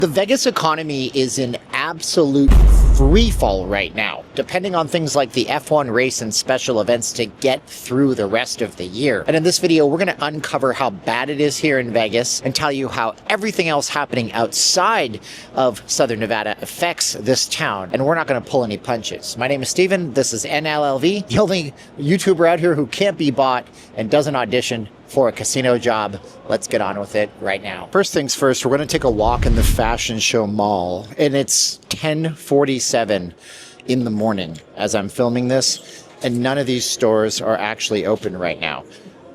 The Vegas economy is in absolute free fall right now, depending on things like the F1 race and special events to get through the rest of the year. And in this video, we're going to uncover how bad it is here in Vegas and tell you how everything else happening outside of Southern Nevada affects this town. And we're not going to pull any punches. My name is Steven. This is NLLV, the only YouTuber out here who can't be bought and doesn't audition for a casino job. Let's get on with it right now. First things first, we're going to take a walk in the Fashion Show Mall, and it's 10:47 in the morning as I'm filming this, and none of these stores are actually open right now.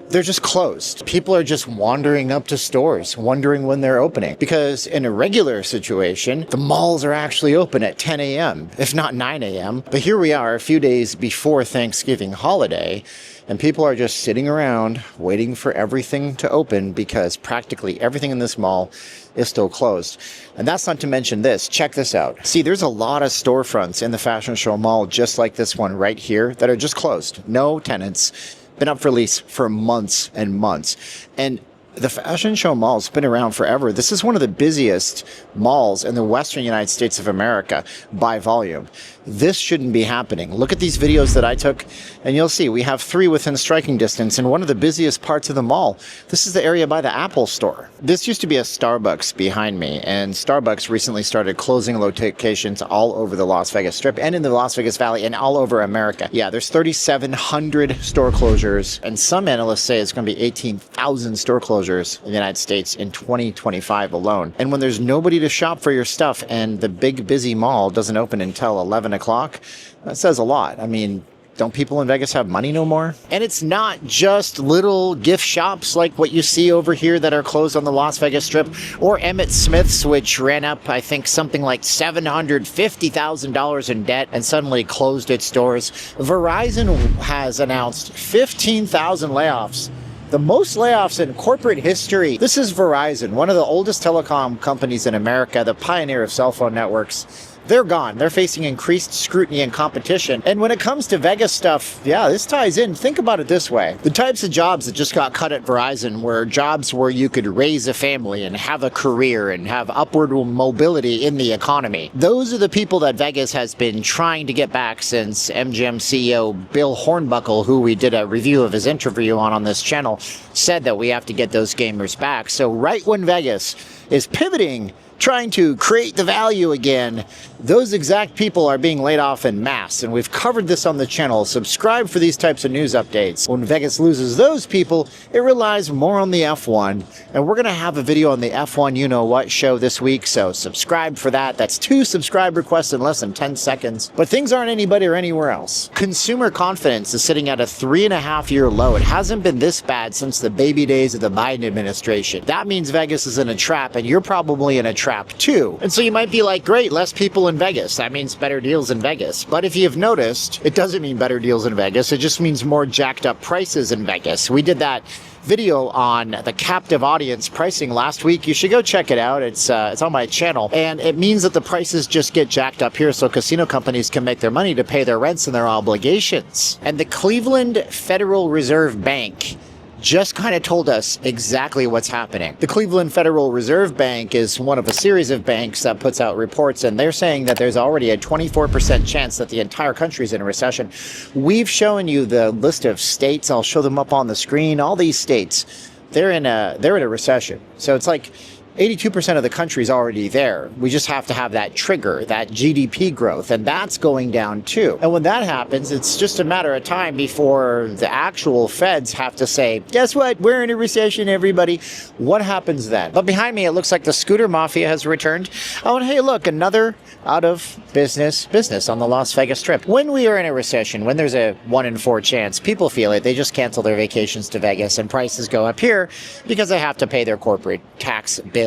They're just closed. People are just wandering up to stores, wondering when they're opening. Because in a regular situation, the malls are actually open at 10 a.m., if not 9 a.m. But here we are a few days before Thanksgiving holiday, and people are just sitting around waiting for everything to open because practically everything in this mall is still closed. And that's not to mention this. Check this out. See, there's a lot of storefronts in the Fashion Show Mall, just like this one right here, that are just closed. No tenants. Been up for lease for months and months. And the Fashion Show Mall's been around forever. This is one of the busiest malls in the Western United States of America by volume. This shouldn't be happening. Look at these videos that I took, and you'll see we have 3 within striking distance in one of the busiest parts of the mall. This is the area by the Apple store. This used to be a Starbucks behind me, and Starbucks recently started closing locations all over the Las Vegas Strip and in the Las Vegas Valley and all over America. Yeah, there's 3,700 store closures, and some analysts say it's going to be 18,000 store closures in the United States in 2025 alone. And when there's nobody to shop for your stuff and the big busy mall doesn't open until 11 o'clock, that says a lot. I mean, don't people in Vegas have money no more? And it's not just little gift shops like what you see over here that are closed on the Las Vegas Strip, or Emmett Smith's, which ran up, I think, something like $750,000 in debt and suddenly closed its doors. Verizon has announced 15,000 layoffs. The most layoffs in corporate history. This is Verizon, one of the oldest telecom companies in America, the pioneer of cell phone networks. They're gone. They're facing increased scrutiny and competition. And when it comes to Vegas stuff, yeah, this ties in. Think about it this way. The types of jobs that just got cut at Verizon were jobs where you could raise a family and have a career and have upward mobility in the economy. Those are the people that Vegas has been trying to get back since MGM CEO Bill Hornbuckle, who we did a review of his interview on this channel, said that we have to get those gamers back. So right when Vegas is pivoting, trying to create the value again, those exact people are being laid off en masse, and we've covered this on the channel. Subscribe for these types of news updates. When Vegas loses those people, it relies more on the F1, and we're going to have a video on the F1 you-know-what show this week, so subscribe for that. That's 2 subscribe requests in less than 10 seconds, but things aren't any better anywhere else. Consumer confidence is sitting at a 3.5-year low. It hasn't been this bad since the baby days of the Biden administration. That means Vegas is in a trap, and you're probably in a trap too. And so you might be like, great, less people in Vegas. That means better deals in Vegas. But if you've noticed, it doesn't mean better deals in Vegas. It just means more jacked up prices in Vegas. We did that video on the captive audience pricing last week. You should go check it out. It's on my channel. And it means that the prices just get jacked up here so casino companies can make their money to pay their rents and their obligations. And the Cleveland Federal Reserve Bank just kind of told us exactly what's happening. The Cleveland Federal Reserve Bank is one of a series of banks that puts out reports, and they're saying that there's already a 24% chance that the entire country is in a recession. We've shown you the list of states. I'll show them up on the screen. All these states, they're in a recession. So it's like 82% of the country is already there. We just have to have that trigger, that GDP growth, and that's going down too. And when that happens, it's just a matter of time before the actual feds have to say, guess what? We're in a recession, everybody. What happens then? But behind me, it looks like the scooter mafia has returned. Oh, and hey, look, another out of business on the Las Vegas Strip. When we are in a recession, when there's a 1 in 4 chance, people feel it. They just cancel their vacations to Vegas, and prices go up here because they have to pay their corporate tax bill.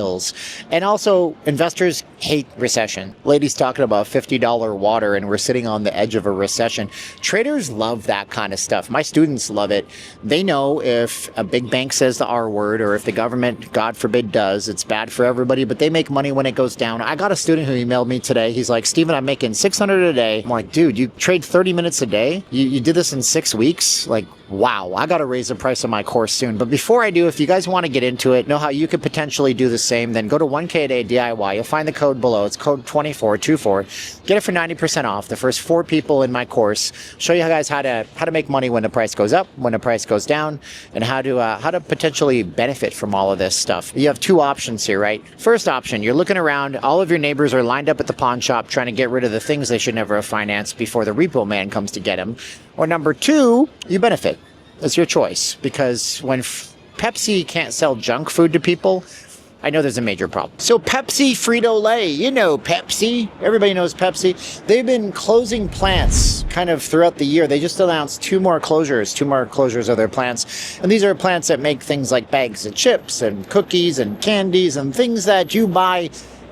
And also, investors hate recession. Ladies talking about $50 water, and we're sitting on the edge of a recession. Traders love that kind of stuff. My students love it. They know if a big bank says the R word, or if the government, God forbid, does, it's bad for everybody, but they make money when it goes down. I got a student who emailed me today. He's like, Steven, I'm making $600 a day. I'm like, dude, you trade 30 minutes a day? You did this in 6 weeks? Like, wow, I got to raise the price of my course soon. But before I do, if you guys want to get into it, know how you could potentially do the same, then go to 1K a day DIY. You'll find the code below. It's code 2424. Get it for 90% off. The first 4 people in my course show you guys how to make money when the price goes up, when the price goes down, and how to potentially benefit from all of this stuff. You have 2 options here, right? First option, you're looking around, all of your neighbors are lined up at the pawn shop trying to get rid of the things they should never have financed before the repo man comes to get them. Or number 2, you benefit. It's your choice, because when Pepsi can't sell junk food to people, I know there's a major problem. So Pepsi, Frito-Lay, you know Pepsi. Everybody knows Pepsi. They've been closing plants kind of throughout the year. They just announced 2 more closures of their plants. And these are plants that make things like bags of chips and cookies and candies and things that you buy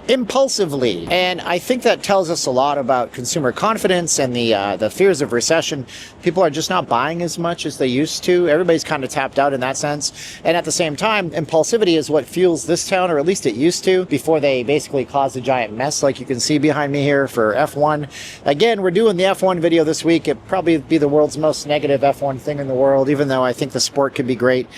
impulsively. And I think that tells us a lot about consumer confidence and the fears of recession. People are just not buying as much as they used to. Everybody's kind of tapped out in that sense. And at the same time, impulsivity is what fuels this town, or at least it used to, before they basically caused a giant mess like you can see behind me here for F1. Again, we're doing the F1 video this week. It'd probably be the world's most negative F1 thing in the world, even though I think the sport could be great.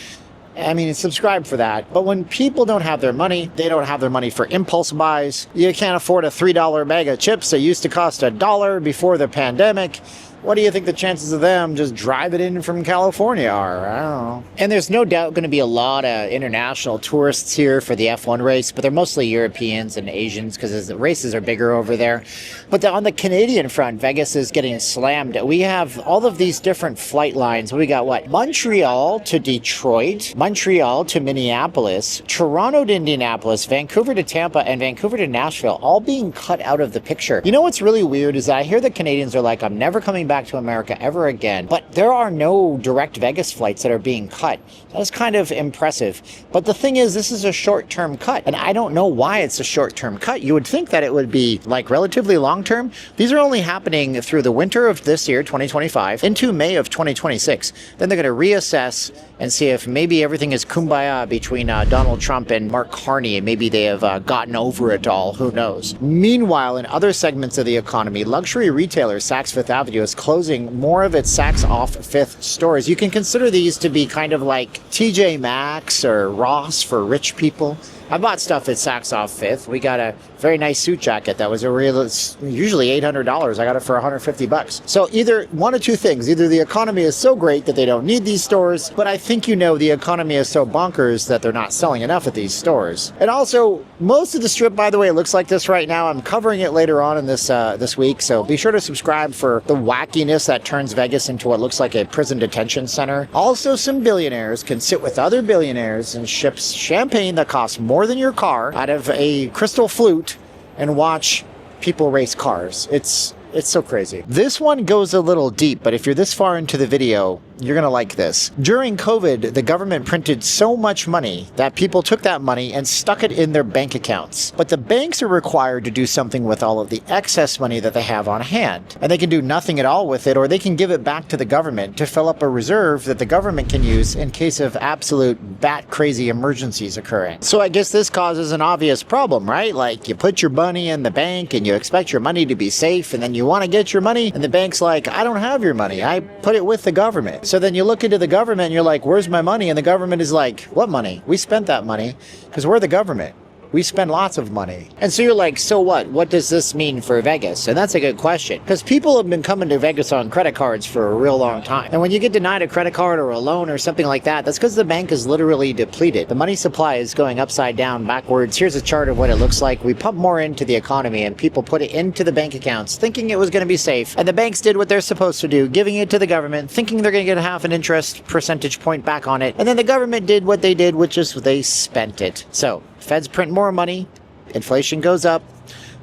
I mean, subscribe for that. But when people don't have their money, they don't have their money for impulse buys. You can't afford a $3 bag of chips that used to cost $1 before the pandemic. What do you think the chances of them just driving in from California are? I don't know. And there's no doubt going to be a lot of international tourists here for the F1 race, but they're mostly Europeans and Asians because the races are bigger over there. But on the Canadian front, Vegas is getting slammed. We have all of these different flight lines. We got what? Montreal to Detroit, Montreal to Minneapolis, Toronto to Indianapolis, Vancouver to Tampa, and Vancouver to Nashville, all being cut out of the picture. You know what's really weird is I hear the Canadians are like, I'm never coming back to America ever again. But there are no direct Vegas flights that are being cut. That is kind of impressive. But the thing is, this is a short-term cut, and I don't know why it's a short-term cut. You would think that it would be like relatively long-term. These are only happening through the winter of this year, 2025, into May of 2026. Then they're going to reassess and see if maybe everything is kumbaya between Donald Trump and Mark Carney, and maybe they have gotten over it all. Who knows? Meanwhile, in other segments of the economy, luxury retailer Saks Fifth Avenue is closing more of its Saks Off Fifth stores. You can consider these to be kind of like TJ Maxx or Ross for rich people. I bought stuff at Saks Off Fifth. We got a very nice suit jacket that was usually $800. I got it for $150. So either one of 2 things. Either the economy is so great that they don't need these stores, but I think the economy is so bonkers that they're not selling enough at these stores. And also, most of the strip, by the way, looks like this right now. I'm covering it later on in this week, so be sure to subscribe for the wackiness that turns Vegas into what looks like a prison detention center. Also, some billionaires can sit with other billionaires and ship champagne that costs more than your car out of a crystal flute and watch people race cars. It's so crazy. This one goes a little deep, but if you're this far into the video, you're going to like this. During COVID, the government printed so much money that people took that money and stuck it in their bank accounts. But the banks are required to do something with all of the excess money that they have on hand. And they can do nothing at all with it, or they can give it back to the government to fill up a reserve that the government can use in case of absolute bat-crazy emergencies occurring. So I guess this causes an obvious problem, right? Like, you put your money in the bank and you expect your money to be safe, and then you want to get your money, and the bank's like, I don't have your money. I put it with the government. So then you look into the government and you're like, where's my money? And the government is like, what money? We spent that money because we're the government. We spend lots of money. And so you're like, so what? What does this mean for Vegas? And that's a good question, because people have been coming to Vegas on credit cards for a real long time. And when you get denied a credit card or a loan or something like that, that's because the bank is literally depleted. The money supply is going upside down, backwards. Here's a chart of what it looks like. We pump more into the economy and people put it into the bank accounts thinking it was going to be safe. And the banks did what they're supposed to do, giving it to the government, thinking they're going to get half an interest percentage point back on it. And then the government did what they did, which is they spent it. So Feds print more money, inflation goes up,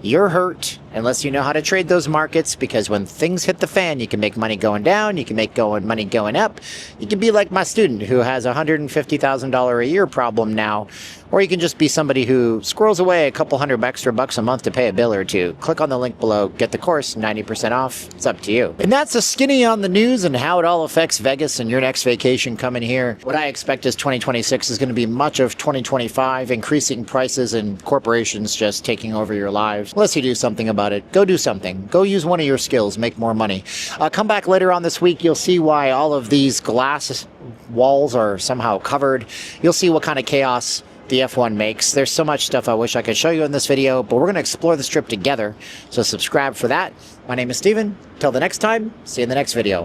you're hurt unless you know how to trade those markets, because when things hit the fan, you can make money going down, you can make money going up. You can be like my student who has a $150,000 a year problem now, or you can just be somebody who squirrels away a couple $100 extra bucks a month to pay a bill or two. Click on the link below, get the course, 90% off. It's up to you. And that's a skinny on the news and how it all affects Vegas and your next vacation coming here. What I expect is 2026 is going to be much of 2025, increasing prices and corporations just taking over your lives. Unless you do something about it. Go do something. Go use one of your skills. Make more money. Come back later on this week. You'll see why all of these glass walls are somehow covered. You'll see what kind of chaos the F1 makes. There's so much stuff I wish I could show you in this video, but we're going to explore the strip together. So subscribe for that. My name is Steven. Till the next time, see you in the next video.